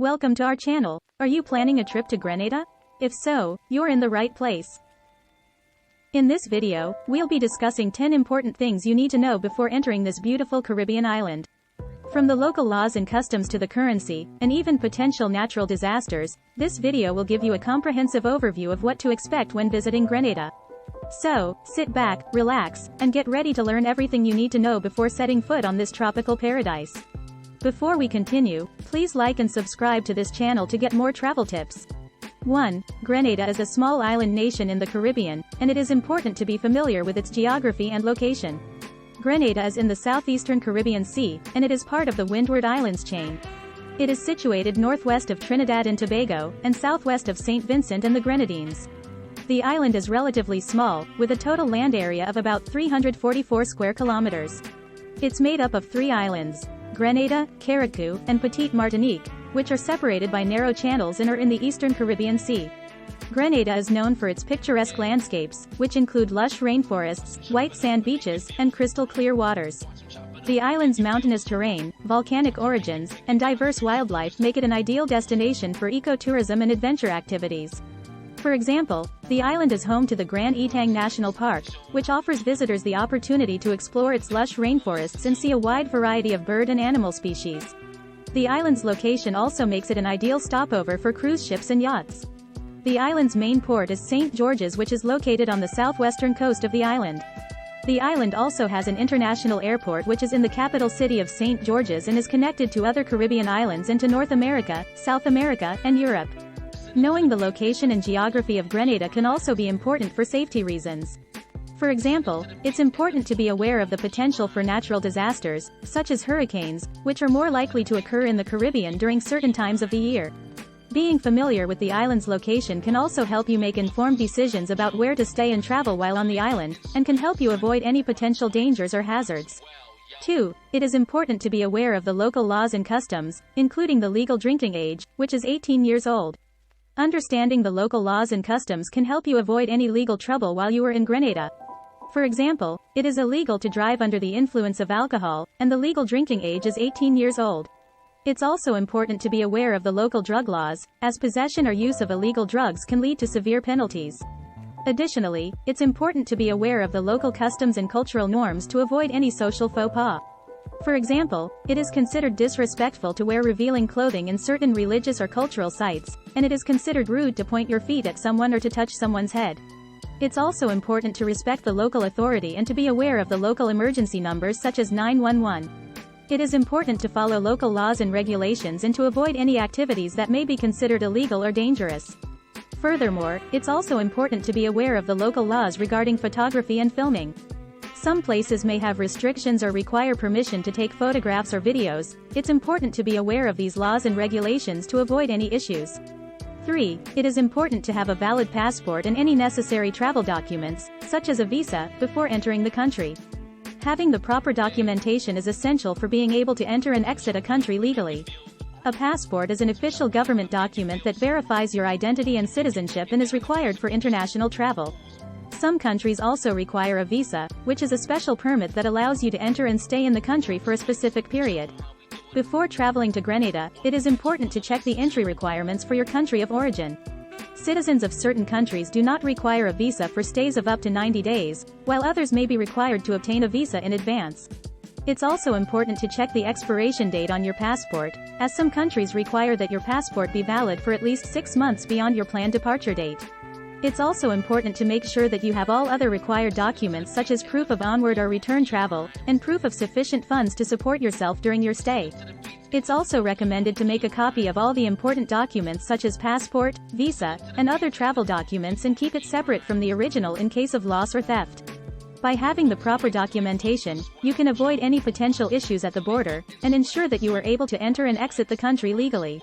Welcome to our channel. Are you planning a trip to Grenada? If so, you're in the right place. In this video, we'll be discussing 10 important things you need to know before entering this beautiful Caribbean island. From the local laws and customs to the currency, and even potential natural disasters, this video will give you a comprehensive overview of what to expect when visiting Grenada. So, sit back, relax, and get ready to learn everything you need to know before setting foot on this tropical paradise. Before we continue, please like and subscribe to this channel to get more travel tips. 1. Grenada is a small island nation in the Caribbean, and it is important to be familiar with its geography and location. Grenada is in the southeastern Caribbean Sea, and it is part of the Windward Islands chain. It is situated northwest of Trinidad and Tobago, and southwest of St. Vincent and the Grenadines. The island is relatively small, with a total land area of about 344 square kilometers. It's made up of 3 islands: Grenada, Carriacou, and Petite Martinique, which are separated by narrow channels and are in the eastern Caribbean Sea. Grenada is known for its picturesque landscapes, which include lush rainforests, white sand beaches, and crystal clear waters. The island's mountainous terrain, volcanic origins, and diverse wildlife make it an ideal destination for ecotourism and adventure activities. For example, the island is home to the Grand Etang National Park, which offers visitors the opportunity to explore its lush rainforests and see a wide variety of bird and animal species. The island's location also makes it an ideal stopover for cruise ships and yachts. The island's main port is St. George's, which is located on the southwestern coast of the island. The island also has an international airport which is in the capital city of St. George's and is connected to other Caribbean islands and to North America, South America, and Europe. Knowing the location and geography of Grenada can also be important for safety reasons. For example, it's important to be aware of the potential for natural disasters, such as hurricanes, which are more likely to occur in the Caribbean during certain times of the year. Being familiar with the island's location can also help you make informed decisions about where to stay and travel while on the island, and can help you avoid any potential dangers or hazards. 2. It is important to be aware of the local laws and customs, including the legal drinking age, which is 18 years old. Understanding the local laws and customs can help you avoid any legal trouble while you are in Grenada. For example, it is illegal to drive under the influence of alcohol, and the legal drinking age is 18 years old. It's also important to be aware of the local drug laws, as possession or use of illegal drugs can lead to severe penalties. Additionally, it's important to be aware of the local customs and cultural norms to avoid any social faux pas. For example, it is considered disrespectful to wear revealing clothing in certain religious or cultural sites, and it is considered rude to point your feet at someone or to touch someone's head. It's also important to respect the local authority and to be aware of the local emergency numbers such as 911. It is important to follow local laws and regulations and to avoid any activities that may be considered illegal or dangerous. Furthermore, it's also important to be aware of the local laws regarding photography and filming. Some places may have restrictions or require permission to take photographs or videos. It's important to be aware of these laws and regulations to avoid any issues. 3. It is important to have a valid passport and any necessary travel documents, such as a visa, before entering the country. Having the proper documentation is essential for being able to enter and exit a country legally. A passport is an official government document that verifies your identity and citizenship and is required for international travel. Some countries also require a visa, which is a special permit that allows you to enter and stay in the country for a specific period. Before traveling to Grenada, it is important to check the entry requirements for your country of origin. Citizens of certain countries do not require a visa for stays of up to 90 days, while others may be required to obtain a visa in advance. It's also important to check the expiration date on your passport, as some countries require that your passport be valid for at least 6 months beyond your planned departure date. It's also important to make sure that you have all other required documents such as proof of onward or return travel, and proof of sufficient funds to support yourself during your stay. It's also recommended to make a copy of all the important documents such as passport, visa, and other travel documents and keep it separate from the original in case of loss or theft. By having the proper documentation, you can avoid any potential issues at the border, and ensure that you are able to enter and exit the country legally.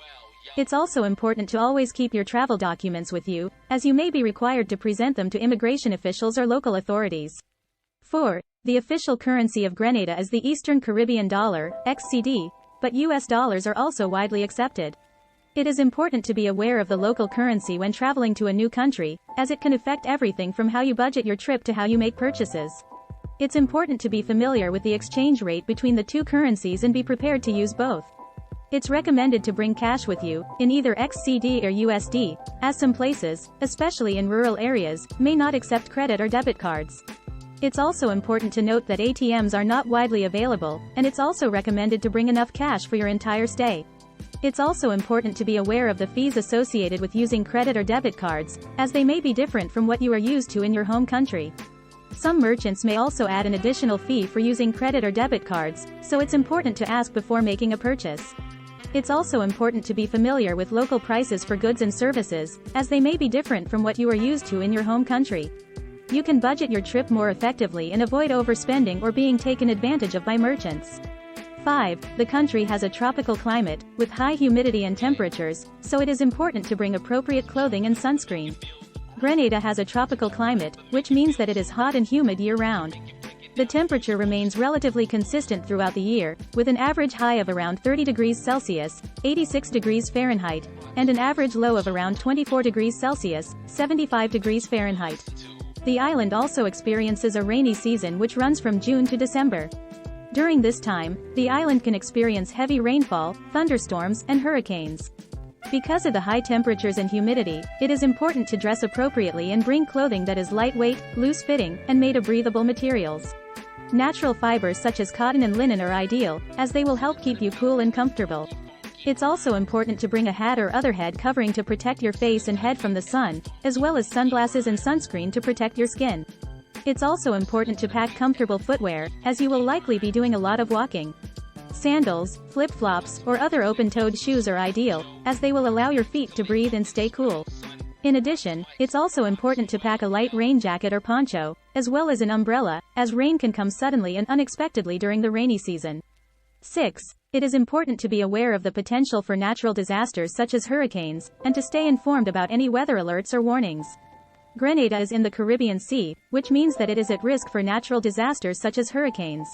It's also important to always keep your travel documents with you, as you may be required to present them to immigration officials or local authorities. 4. The official currency of Grenada is the Eastern Caribbean dollar, XCD, but US dollars are also widely accepted. It is important to be aware of the local currency when traveling to a new country, as it can affect everything from how you budget your trip to how you make purchases. It's important to be familiar with the exchange rate between the two currencies and be prepared to use both. It's recommended to bring cash with you, in either XCD or USD, as some places, especially in rural areas, may not accept credit or debit cards. It's also important to note that ATMs are not widely available, and it's also recommended to bring enough cash for your entire stay. It's also important to be aware of the fees associated with using credit or debit cards, as they may be different from what you are used to in your home country. Some merchants may also add an additional fee for using credit or debit cards, so it's important to ask before making a purchase. It's also important to be familiar with local prices for goods and services, as they may be different from what you are used to in your home country. You can budget your trip more effectively and avoid overspending or being taken advantage of by merchants. 5. The country has a tropical climate, with high humidity and temperatures, so it is important to bring appropriate clothing and sunscreen. Grenada has a tropical climate, which means that it is hot and humid year-round. The temperature remains relatively consistent throughout the year, with an average high of around 30 degrees Celsius, 86 degrees Fahrenheit, and an average low of around 24 degrees Celsius, 75 degrees Fahrenheit. The island also experiences a rainy season which runs from June to December. During this time, the island can experience heavy rainfall, thunderstorms, and hurricanes. Because of the high temperatures and humidity, it is important to dress appropriately and bring clothing that is lightweight, loose-fitting, and made of breathable materials. Natural fibers such as cotton and linen are ideal, as they will help keep you cool and comfortable. It's also important to bring a hat or other head covering to protect your face and head from the sun, as well as sunglasses and sunscreen to protect your skin. It's also important to pack comfortable footwear, as you will likely be doing a lot of walking. Sandals, flip-flops, or other open-toed shoes are ideal, as they will allow your feet to breathe and stay cool. In addition, it's also important to pack a light rain jacket or poncho, as well as an umbrella, as rain can come suddenly and unexpectedly during the rainy season. 6. It is important to be aware of the potential for natural disasters such as hurricanes, and to stay informed about any weather alerts or warnings. Grenada is in the Caribbean Sea, which means that it is at risk for natural disasters such as hurricanes.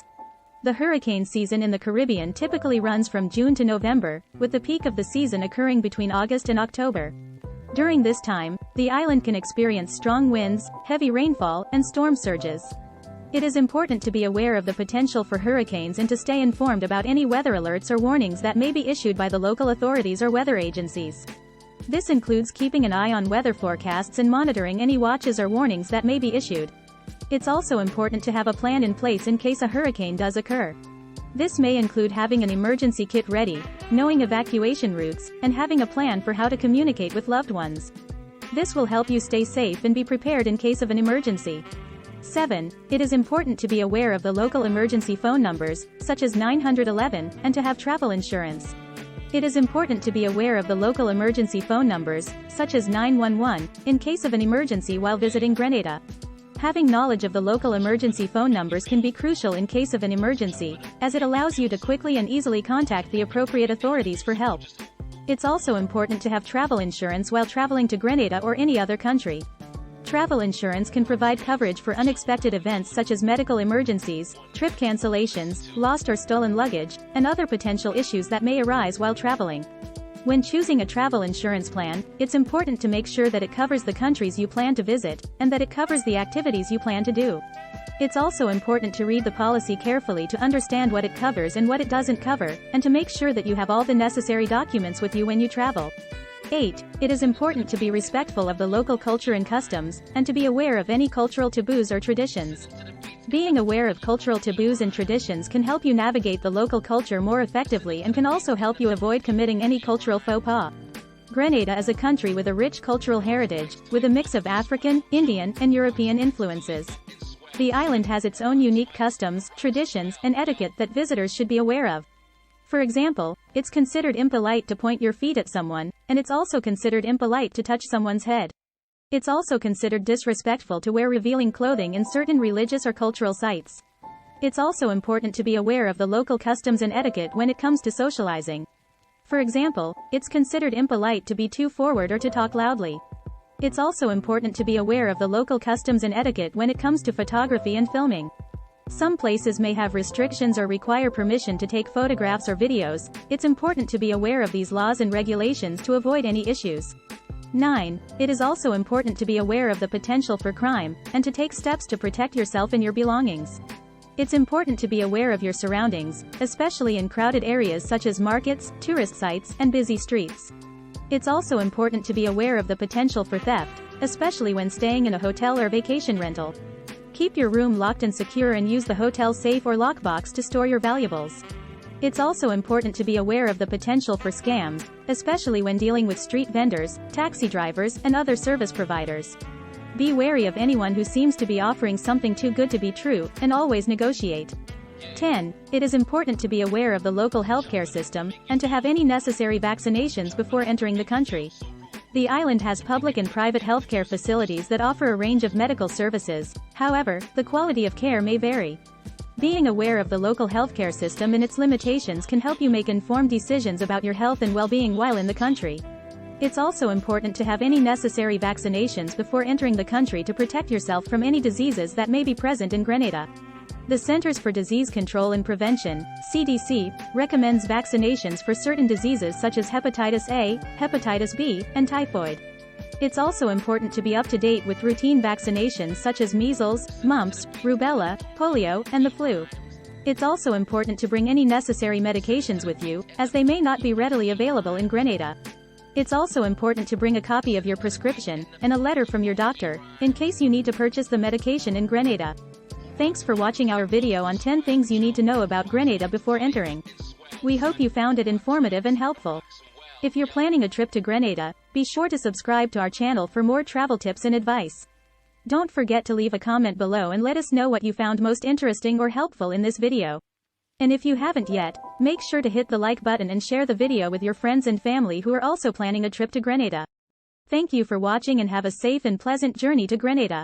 The hurricane season in the Caribbean typically runs from June to November, with the peak of the season occurring between August and October. During this time, the island can experience strong winds, heavy rainfall, and storm surges. It is important to be aware of the potential for hurricanes and to stay informed about any weather alerts or warnings that may be issued by the local authorities or weather agencies. This includes keeping an eye on weather forecasts and monitoring any watches or warnings that may be issued. It's also important to have a plan in place in case a hurricane does occur. This may include having an emergency kit ready, knowing evacuation routes, and having a plan for how to communicate with loved ones. This will help you stay safe and be prepared in case of an emergency. 7. It is important to be aware of the local emergency phone numbers, such as 911, and to have travel insurance. It is important to be aware of the local emergency phone numbers, such as 911, in case of an emergency while visiting Grenada. Having knowledge of the local emergency phone numbers can be crucial in case of an emergency, as it allows you to quickly and easily contact the appropriate authorities for help. It's also important to have travel insurance while traveling to Grenada or any other country. Travel insurance can provide coverage for unexpected events such as medical emergencies, trip cancellations, lost or stolen luggage, and other potential issues that may arise while traveling. When choosing a travel insurance plan, it's important to make sure that it covers the countries you plan to visit, and that it covers the activities you plan to do. It's also important to read the policy carefully to understand what it covers and what it doesn't cover, and to make sure that you have all the necessary documents with you when you travel. 8. It is important to be respectful of the local culture and customs, and to be aware of any cultural taboos or traditions. Being aware of cultural taboos and traditions can help you navigate the local culture more effectively and can also help you avoid committing any cultural faux pas. Grenada is a country with a rich cultural heritage, with a mix of African, Indian, and European influences. The island has its own unique customs, traditions, and etiquette that visitors should be aware of. For example, it's considered impolite to point your feet at someone, and it's also considered impolite to touch someone's head. It's also considered disrespectful to wear revealing clothing in certain religious or cultural sites. It's also important to be aware of the local customs and etiquette when it comes to socializing. For example, it's considered impolite to be too forward or to talk loudly. It's also important to be aware of the local customs and etiquette when it comes to photography and filming. Some places may have restrictions or require permission to take photographs or videos. It's important to be aware of these laws and regulations to avoid any issues. 9. It is also important to be aware of the potential for crime, and to take steps to protect yourself and your belongings. It's important to be aware of your surroundings, especially in crowded areas such as markets, tourist sites, and busy streets. It's also important to be aware of the potential for theft, especially when staying in a hotel or vacation rental. Keep your room locked and secure and use the hotel safe or lockbox to store your valuables. It's also important to be aware of the potential for scams, especially when dealing with street vendors, taxi drivers, and other service providers. Be wary of anyone who seems to be offering something too good to be true, and always negotiate. 10. It is important to be aware of the local healthcare system, and to have any necessary vaccinations before entering the country. The island has public and private healthcare facilities that offer a range of medical services, however, the quality of care may vary. Being aware of the local healthcare system and its limitations can help you make informed decisions about your health and well-being while in the country. It's also important to have any necessary vaccinations before entering the country to protect yourself from any diseases that may be present in Grenada. The Centers for Disease Control and Prevention, CDC, recommends vaccinations for certain diseases such as hepatitis A, hepatitis B, and typhoid. It's also important to be up to date with routine vaccinations such as measles, mumps, rubella, polio, and the flu. It's also important to bring any necessary medications with you, as they may not be readily available in Grenada. It's also important to bring a copy of your prescription, and a letter from your doctor, in case you need to purchase the medication in Grenada. Thanks for watching our video on 10 things you need to know about Grenada before entering. We hope you found it informative and helpful. If you're planning a trip to Grenada, be sure to subscribe to our channel for more travel tips and advice. Don't forget to leave a comment below and let us know what you found most interesting or helpful in this video. And if you haven't yet, make sure to hit the like button and share the video with your friends and family who are also planning a trip to Grenada. Thank you for watching and have a safe and pleasant journey to Grenada.